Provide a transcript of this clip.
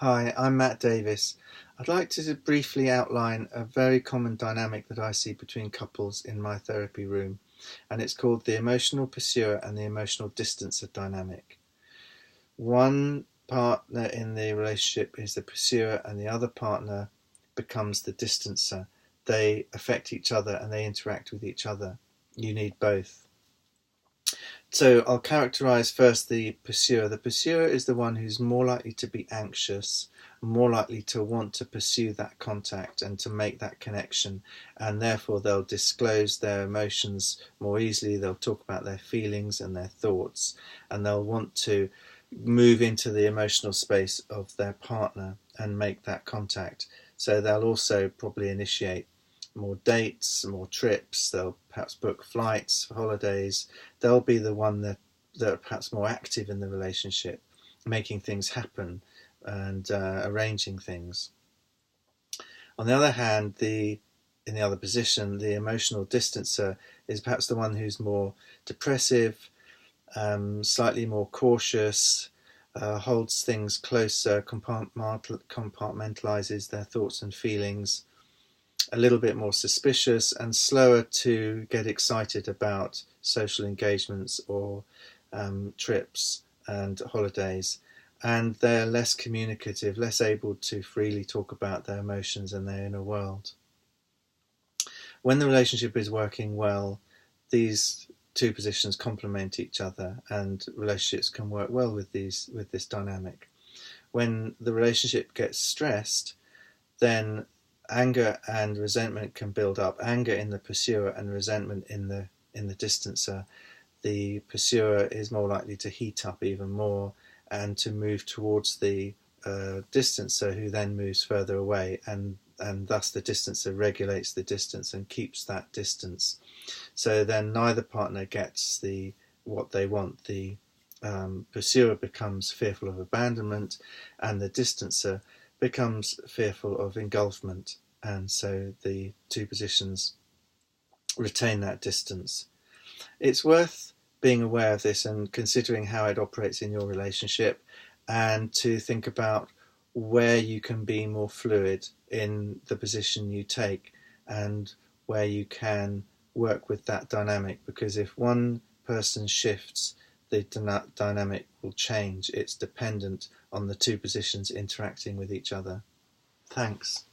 Hi, I'm Matt Davis. I'd like to briefly outline a very common dynamic that I see between couples in my therapy room, and it's called the emotional pursuer and the emotional distancer dynamic. One partner in the relationship is the pursuer, and the other partner becomes the distancer. They affect each other and they interact with each other. You need both. So I'll characterize first the pursuer. The pursuer is the one who's more likely to be anxious, more likely to want to pursue that contact and to make that connection, and therefore they'll disclose their emotions more easily. They'll talk about their feelings and their thoughts, and they'll want to move into the emotional space of their partner and make that contact. So they'll also probably initiate more dates, more trips. They'll perhaps book flights for holidays. They'll be the one that are perhaps more active in the relationship, making things happen and arranging things. On the other hand, in the other position, the emotional distancer is perhaps the one who's more depressive, slightly more cautious, holds things closer, compartmentalizes their thoughts and feelings, a little bit more suspicious and slower to get excited about social engagements or trips and holidays. And they're less communicative, less able to freely talk about their emotions and their inner world. When the relationship is working well, these two positions complement each other and relationships can work well with this dynamic. When the relationship gets stressed, then anger and resentment can build up. Anger in the pursuer and resentment in the distancer. The pursuer is more likely to heat up even more and to move towards the distancer, who then moves further away, and thus the distancer regulates the distance and keeps that distance. So then neither partner gets what they want. The pursuer becomes fearful of abandonment, and the distancer becomes fearful of engulfment, and so the two positions retain that distance. It's worth being aware of this and considering how it operates in your relationship, and to think about where you can be more fluid in the position you take and where you can work with that dynamic, because if one person shifts, the dynamic will change. It's dependent on the two positions interacting with each other. Thanks.